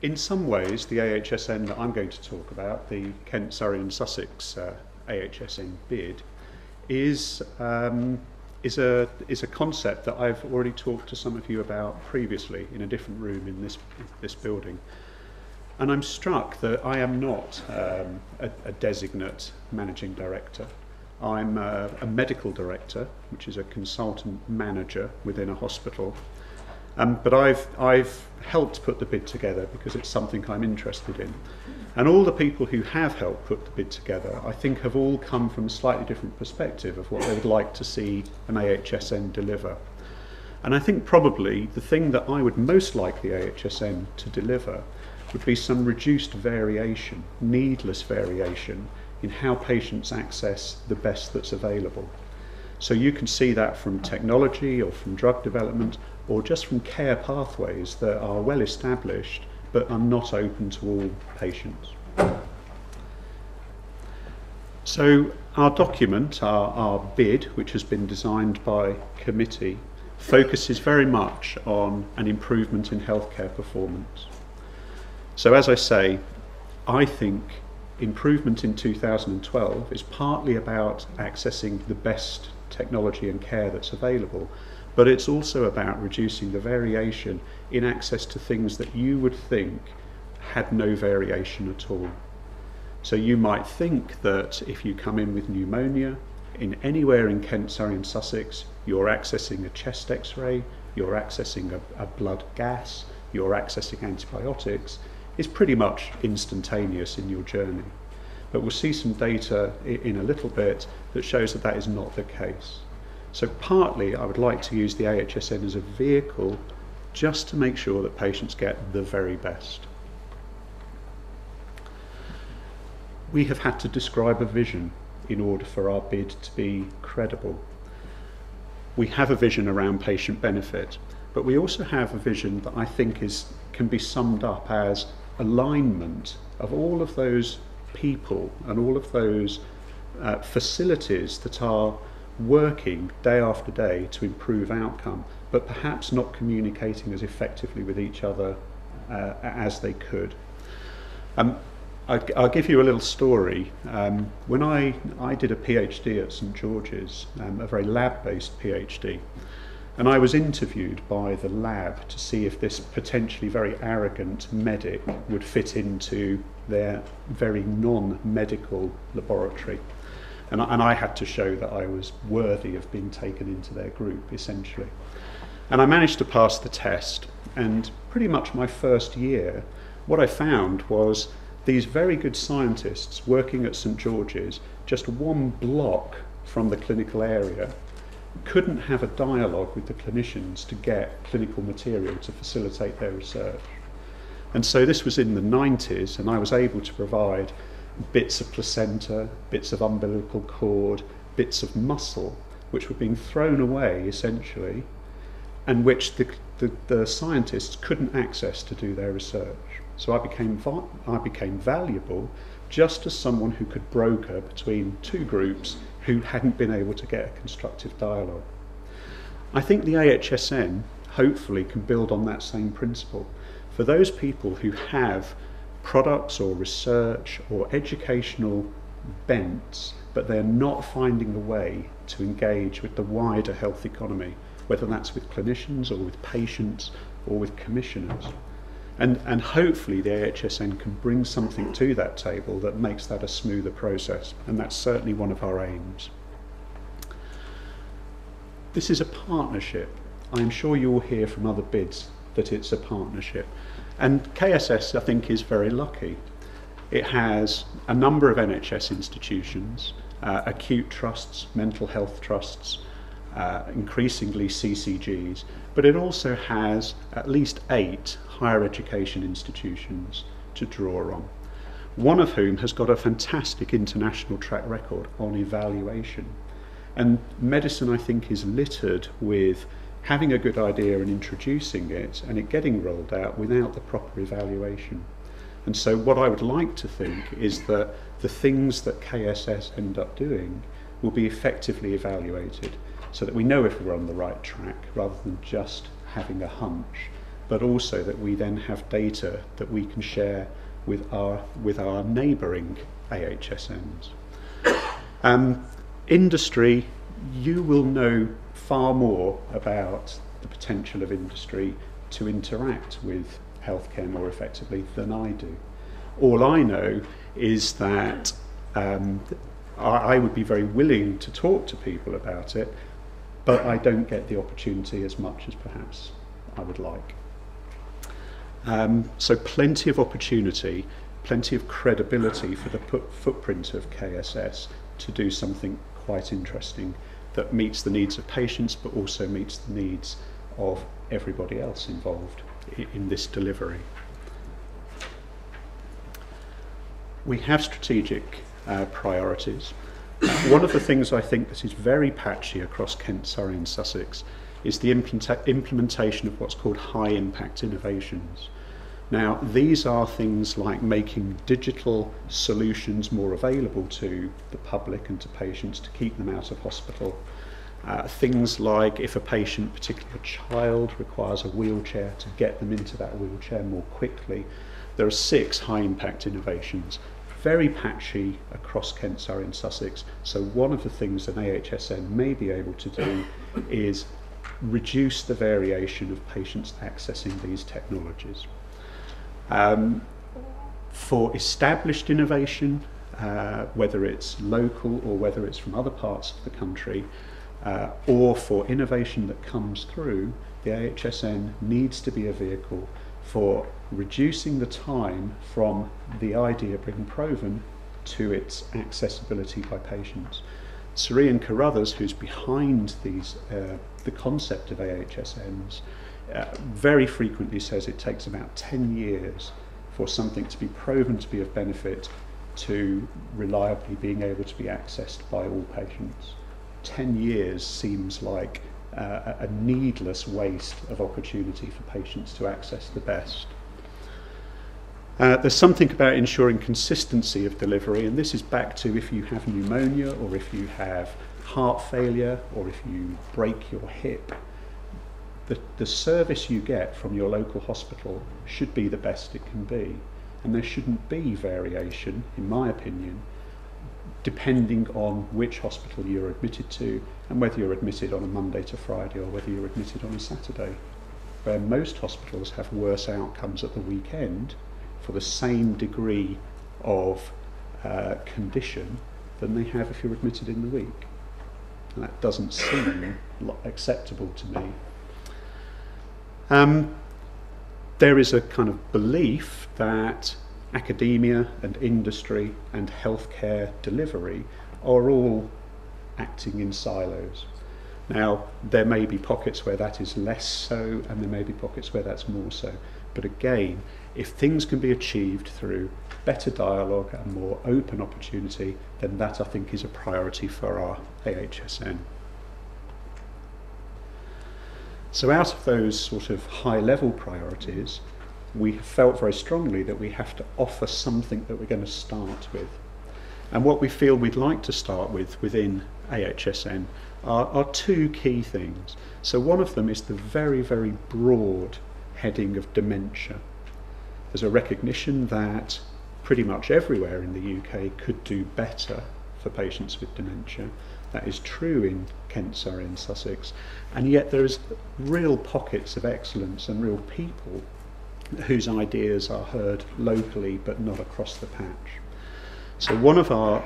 In some ways, the AHSN that I'm going to talk about, the Kent, Surrey and Sussex AHSN bid, is a concept that I've already talked to some of you about previously in a different room in this building. And I'm struck that I am not a designate managing director. I'm a medical director, which is a consultant manager within a hospital. But I've helped put the bid together because it's something I'm interested in. And all the people who have helped put the bid together, I think, have all come from a slightly different perspective of what they would like to see an AHSN deliver. And I think probably the thing that I would most like the AHSN to deliver would be some reduced variation, needless variation, in how patients access the best that's available. So you can see that from technology or from drug development or just from care pathways that are well established but are not open to all patients. So our document, our bid, which has been designed by committee, focuses very much on an improvement in healthcare performance. So as I say, I think improvement in 2012 is partly about accessing the best technology and care that's available, but it's also about reducing the variation in access to things that you would think had no variation at all. So you might think that if you come in with pneumonia in anywhere in Kent, Surrey and Sussex, you're accessing a chest x-ray, you're accessing a blood gas, you're accessing antibiotics. It's pretty much instantaneous in your journey. But we'll see some data in a little bit that shows that that is not the case. So partly I would like to use the AHSN as a vehicle just to make sure that patients get the very best. We have had to describe a vision in order for our bid to be credible. We have a vision around patient benefit, but we also have a vision that I think can be summed up as alignment of all of those people and all of those facilities that are working day after day to improve outcome, but perhaps not communicating as effectively with each other as they could. I'll give you a little story. When I did a PhD at St George's, a very lab-based PhD, and I was interviewed by the lab to see if this potentially very arrogant medic would fit into their very non-medical laboratory. And I had to show that I was worthy of being taken into their group, essentially. And I managed to pass the test, and pretty much my first year, what I found was these very good scientists working at St George's, just one block from the clinical area, couldn't have a dialogue with the clinicians to get clinical material to facilitate their research. And so this was in the 90s, and I was able to provide bits of placenta, bits of umbilical cord, bits of muscle, which were being thrown away essentially, and which the scientists couldn't access to do their research. So I became valuable just as someone who could broker between two groups who hadn't been able to get a constructive dialogue. I think the AHSN hopefully can build on that same principle. For those people who have products or research or educational bents, but they're not finding the way to engage with the wider health economy, whether that's with clinicians or with patients or with commissioners. And hopefully the AHSN can bring something to that table that makes that a smoother process, and that's certainly one of our aims. This is a partnership. I'm sure you'll hear from other bids that it's a partnership. And KSS, I think, is very lucky. It has a number of NHS institutions, acute trusts, mental health trusts, increasingly CCGs, but it also has at least 8 higher education institutions to draw on, one of whom has got a fantastic international track record on evaluation. And medicine, I think, is littered with having a good idea and introducing it and it getting rolled out without the proper evaluation. And so what I would like to think is that the things that KSS end up doing will be effectively evaluated so that we know if we're on the right track rather than just having a hunch but also that we then have data that we can share with our neighbouring AHSNs. Industry, you will know far more about the potential of industry to interact with healthcare more effectively than I do. All I know is that I would be very willing to talk to people about it, but I don't get the opportunity as much as perhaps I would like. So plenty of opportunity, plenty of credibility for the footprint of KSS to do something quite interesting that meets the needs of patients but also meets the needs of everybody else involved in this delivery. We have strategic priorities. One of the things I think that is very patchy across Kent, Surrey and Sussex is the implementation of what's called high impact innovations. Now, these are things like making digital solutions more available to the public and to patients to keep them out of hospital. Things like if a patient, particularly a child, requires a wheelchair, to get them into that wheelchair more quickly. There are 6 high impact innovations, very patchy across Kent, Surrey and Sussex. So one of the things an AHSN may be able to do is reduce the variation of patients accessing these technologies. For established innovation, whether it's local or whether it's from other parts of the country, or for innovation that comes through, the AHSN needs to be a vehicle for reducing the time from the idea being proven to its accessibility by patients. Surrey and Carruthers, who's behind these, the concept of AHSNs, very frequently says it takes about 10 years for something to be proven to be of benefit to reliably being able to be accessed by all patients. 10 years seems like a needless waste of opportunity for patients to access the best. There's something about ensuring consistency of delivery, and this is back to if you have pneumonia or if you have heart failure or if you break your hip. The service you get from your local hospital should be the best it can be, and there shouldn't be variation, in my opinion, depending on which hospital you're admitted to and whether you're admitted on a Monday to Friday or whether you're admitted on a Saturday, where most hospitals have worse outcomes at the weekend for the same degree of condition than they have if you're admitted in the week. And that doesn't seem acceptable to me. There is a kind of belief that academia and industry and healthcare delivery are all acting in silos. Now, there may be pockets where that is less so, and there may be pockets where that's more so. But again, if things can be achieved through better dialogue and more open opportunity, then that I think is a priority for our AHSN. So out of those sort of high-level priorities, we have felt very strongly that we have to offer something that we're going to start with. And what we feel we'd like to start with within AHSN are 2 key things. So one of them is the very, very broad heading of dementia. There's a recognition that pretty much everywhere in the UK could do better for patients with dementia. That is true in Kent, Surrey and Sussex, and yet there is real pockets of excellence and real people whose ideas are heard locally but not across the patch. So one of our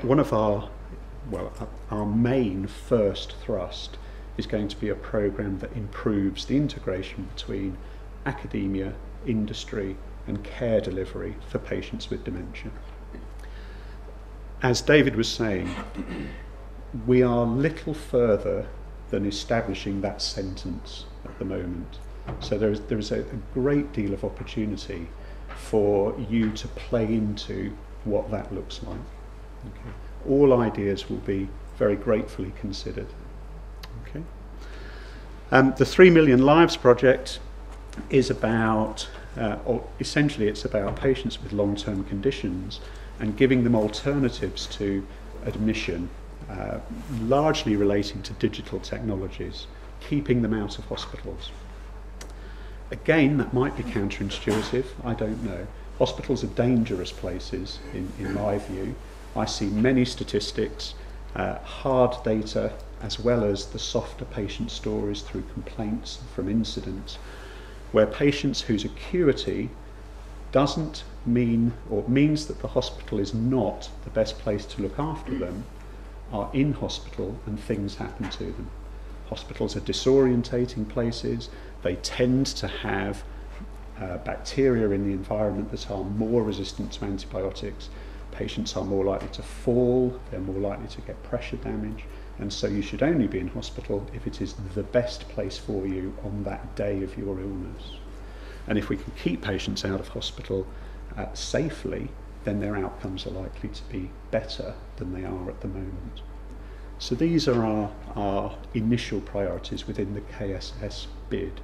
main first thrust is going to be a programme that improves the integration between academia, industry and care delivery for patients with dementia. As David was saying, we are little further than establishing that sentence at the moment. So there is a great deal of opportunity for you to play into what that looks like. Okay. All ideas will be very gratefully considered. Okay. The 3 Million Lives project is about, or essentially it's about patients with long-term conditions and giving them alternatives to admission, largely relating to digital technologies, keeping them out of hospitals. Again, that might be counterintuitive, I don't know. Hospitals are dangerous places, in my view. I see many statistics, hard data, as well as the softer patient stories through complaints from incidents, where patients whose acuity doesn't mean, or means that the hospital is not the best place to look after them, are in hospital and things happen to them. Hospitals are disorientating places. They tend to have bacteria in the environment that are more resistant to antibiotics. Patients are more likely to fall, they're more likely to get pressure damage, and so you should only be in hospital if it is the best place for you on that day of your illness. And if we can keep patients out of hospital safely, then their outcomes are likely to be better than they are at the moment. So these are our initial priorities within the KSS bid.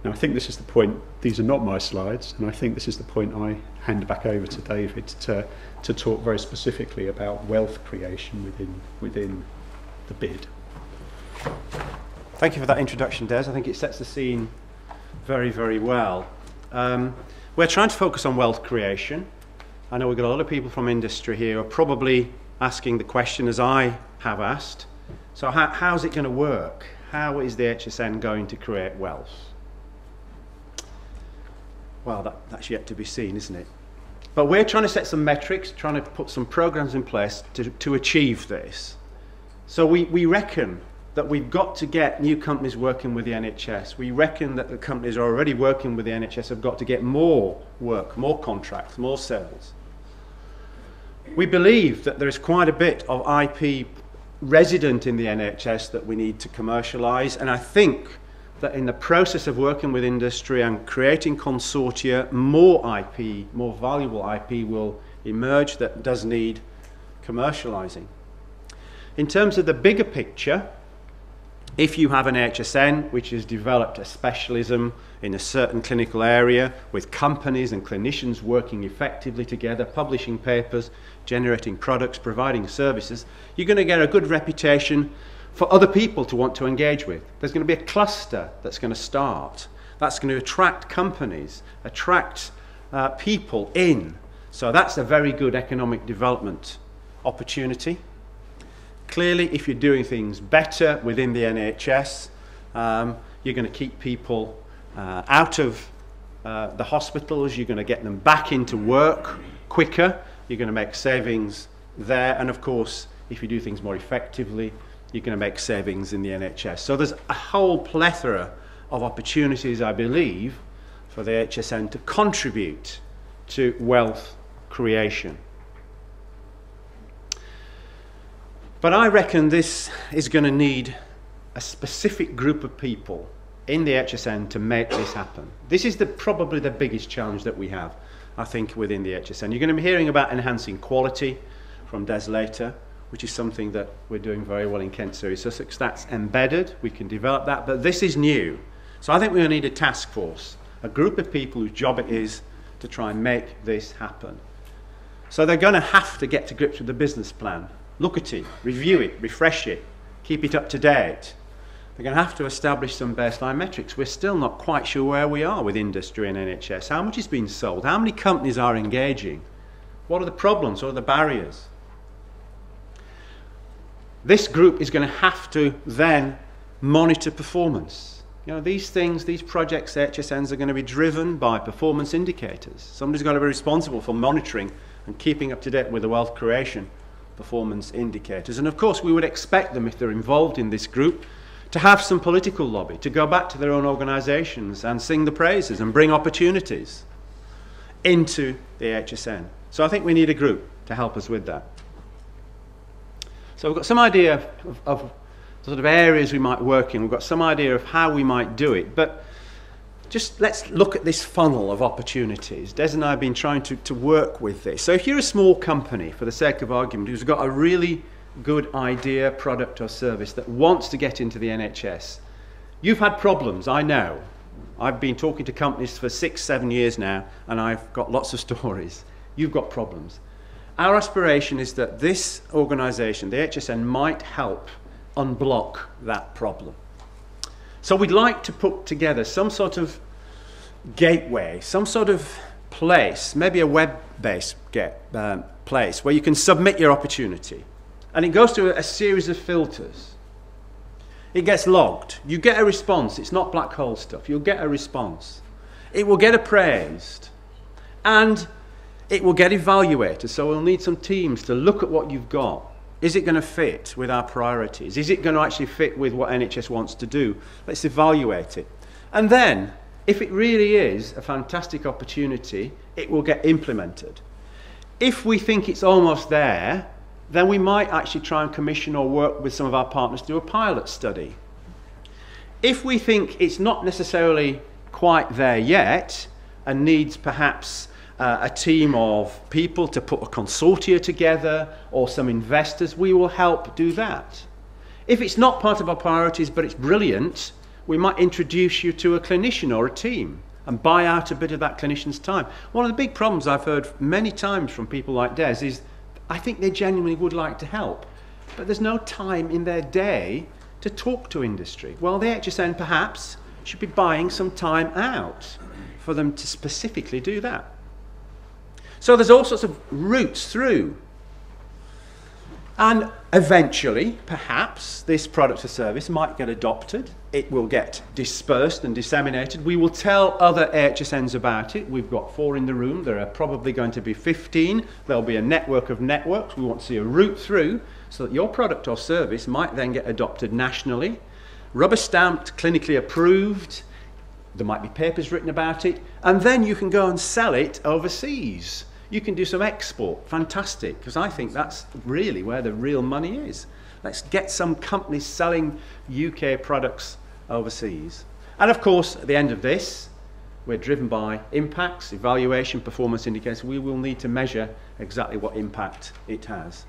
Now I think this is the point, these are not my slides, and I think this is the point I hand back over to David to talk very specifically about wealth creation within the bid. Thank you for that introduction, Des. I think it sets the scene very, very well. We're trying to focus on wealth creation. I know we've got a lot of people from industry here who are probably asking the question as I have asked. So how's it going to work? How is the AHSN going to create wealth? Well, that's yet to be seen, isn't it? But we're trying to set some metrics, trying to put some programs in place to achieve this. So we reckon that we've got to get new companies working with the NHS. We reckon that the companies are already working with the NHS have got to get more work, more contracts, more sales. We believe that there is quite a bit of IP resident in the NHS that we need to commercialise, and I think that in the process of working with industry and creating consortia, more IP, more valuable IP will emerge that does need commercialising. In terms of the bigger picture, if you have an AHSN which has developed a specialism in a certain clinical area with companies and clinicians working effectively together, publishing papers, generating products, providing services, you're going to get a good reputation for other people to want to engage with. There's going to be a cluster that's going to start. That's going to attract companies, attract people in. So that's a very good economic development opportunity. Clearly, if you're doing things better within the NHS, you're going to keep people out of the hospitals, you're going to get them back into work quicker, you're going to make savings there, and of course, if you do things more effectively, you're going to make savings in the NHS. So there's a whole plethora of opportunities, I believe, for the AHSN to contribute to wealth creation. But I reckon this is going to need a specific group of people in the AHSN to make this happen. This is probably the biggest challenge that we have, I think, within the AHSN. You're going to be hearing about enhancing quality from Des later, which is something that we're doing very well in Kent, Surrey, Sussex. That's embedded, we can develop that, but this is new. So I think we're going to need a task force, a group of people whose job it is to try and make this happen. So they're going to have to get to grips with the business plan, look at it, review it, refresh it, keep it up to date. They're going to have to establish some baseline metrics. We're still not quite sure where we are with industry and NHS. How much is being sold? How many companies are engaging? What are the problems? What are the barriers? This group is going to have to then monitor performance. You know, these things, these projects, AHSNs are going to be driven by performance indicators. Somebody's got to be responsible for monitoring and keeping up to date with the wealth creation performance indicators. And of course, we would expect them, if they're involved in this group, to have some political lobby, to go back to their own organisations and sing the praises and bring opportunities into the AHSN. So I think we need a group to help us with that. So we've got some idea of sort of areas we might work in. We've got some idea of how we might do it. But just let's look at this funnel of opportunities. Des and I have been trying to work with this. So if you're a small company, for the sake of argument, who's got a really good idea, product or service that wants to get into the NHS, you've had problems, I know. I've been talking to companies for 6-7 years now, and I've got lots of stories. You've got problems. Our aspiration is that this organisation, the AHSN, might help unblock that problem. So we'd like to put together some sort of gateway, some sort of place, maybe a web-based place where you can submit your opportunity. And it goes through a series of filters. It gets logged. You get a response. It's not black hole stuff. You'll get a response. It will get appraised. And it will get evaluated. So we'll need some teams to look at what you've got. Is it going to fit with our priorities? Is it going to actually fit with what NHS wants to do? Let's evaluate it. And then, if it really is a fantastic opportunity, it will get implemented. If we think it's almost there, then we might actually try and commission or work with some of our partners to do a pilot study. If we think it's not necessarily quite there yet and needs perhaps a team of people to put a consortia together or some investors, we will help do that. If it's not part of our priorities but it's brilliant, we might introduce you to a clinician or a team and buy out a bit of that clinician's time. One of the big problems I've heard many times from people like Des is I think they genuinely would like to help, but there's no time in their day to talk to industry. Well, the AHSN perhaps should be buying some time out for them to specifically do that. So there's all sorts of routes through. And eventually, perhaps, this product or service might get adopted. It will get dispersed and disseminated. We will tell other AHSNs about it. We've got 4 in the room. There are probably going to be 15. There'll be a network of networks. We want to see a route through so that your product or service might then get adopted nationally, rubber stamped, clinically approved. There might be papers written about it. And then you can go and sell it overseas. You can do some export. Fantastic, because I think that's really where the real money is. Let's get some companies selling UK products overseas. And of course, at the end of this, we're driven by impacts, evaluation, performance indicators. We will need to measure exactly what impact it has.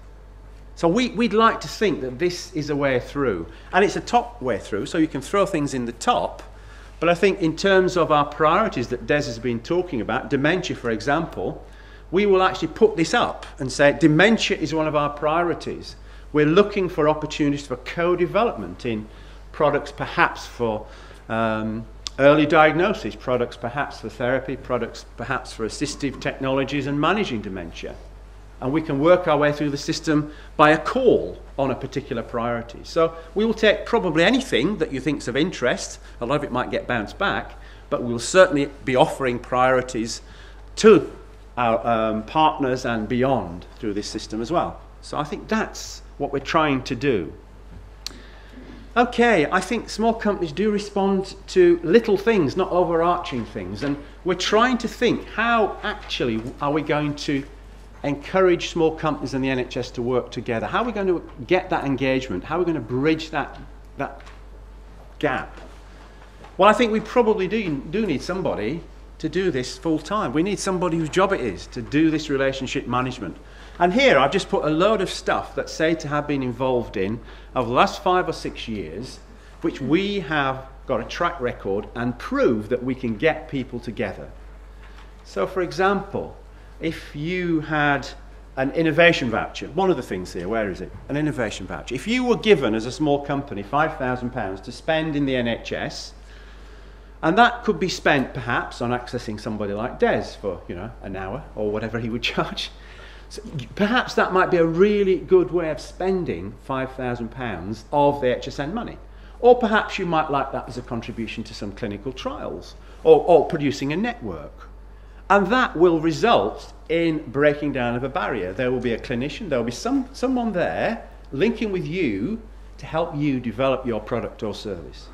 So we'd like to think that this is a way through. And it's a top way through, so you can throw things in the top. But I think in terms of our priorities that Des has been talking about, dementia, for example, we will actually put this up and say dementia is one of our priorities. We're looking for opportunities for co-development in products perhaps for early diagnosis, products perhaps for therapy, products perhaps for assistive technologies and managing dementia. And we can work our way through the system by a call on a particular priority. So we will take probably anything that you think's of interest. A lot of it might get bounced back, but we'll certainly be offering priorities to our partners and beyond through this system as well. So I think that's what we're trying to do. Okay, I think small companies do respond to little things, not overarching things. And we're trying to think, how actually are we going to encourage small companies and the NHS to work together? How are we going to get that engagement? How are we going to bridge that gap? Well, I think we probably do need somebody to do this full time. We need somebody whose job it is to do this relationship management. And here I've just put a load of stuff that SEHTA have been involved in over the last 5 or 6 years, which we have got a track record and prove that we can get people together. So for example, if you had an innovation voucher, one of the things here, where is it? An innovation voucher. If you were given as a small company £5,000 to spend in the NHS, and that could be spent perhaps on accessing somebody like Des for, an hour or whatever he would charge. So perhaps that might be a really good way of spending £5,000 of the AHSN money. Or perhaps you might like that as a contribution to some clinical trials or producing a network. And that will result in breaking down of a barrier. There will be a clinician, there will be someone there linking with you to help you develop your product or service.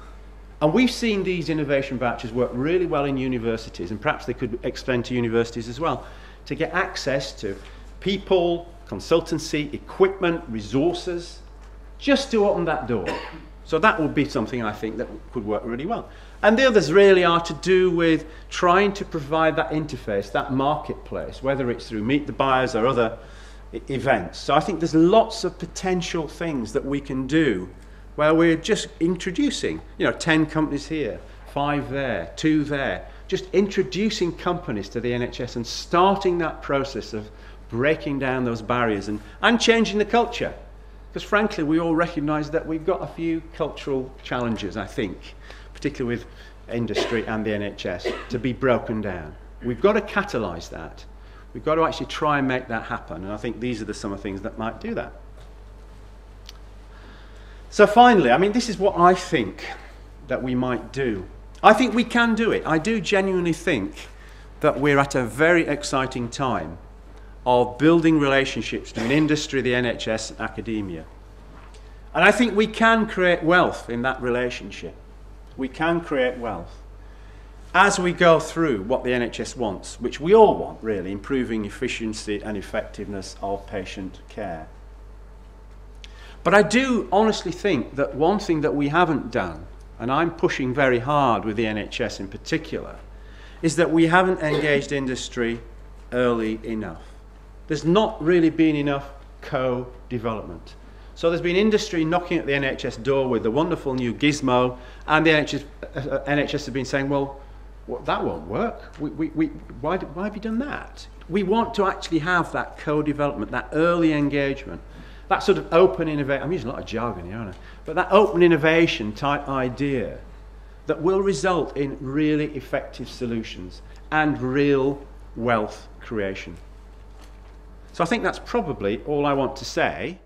And we've seen these innovation vouchers work really well in universities, and perhaps they could extend to universities as well, to get access to people, consultancy, equipment, resources, just to open that door. So that would be something I think that could work really well. And the others really are to do with trying to provide that interface, that marketplace, whether it's through Meet the Buyers or other events. So I think there's lots of potential things that we can do where we're just introducing, 10 companies here, 5 there, 2 there, just introducing companies to the NHS and starting that process of breaking down those barriers and changing the culture. Because frankly, we all recognise that we've got a few cultural challenges, I think, particularly with industry and the NHS, to be broken down. We've got to catalyse that. We've got to actually try and make that happen, and I think these are some of the things that might do that. So finally, I mean, this is what I think that we might do. I think we can do it. I do genuinely think that we're at a very exciting time of building relationships between industry, the NHS, and academia. And I think we can create wealth in that relationship. We can create wealth as we go through what the NHS wants, which we all want, really, improving efficiency and effectiveness of patient care. But I do honestly think that one thing that we haven't done, and I'm pushing very hard with the NHS in particular, is that we haven't engaged industry early enough. There's not really been enough co-development. So there's been industry knocking at the NHS door with the wonderful new gizmo, and the NHS have been saying, well, that won't work. Why have you done that? We want to actually have that co-development, that early engagement, that sort of open innovation. I'm using a lot of jargon here, aren't I? But that open innovation type idea that will result in really effective solutions and real wealth creation. So I think that's probably all I want to say.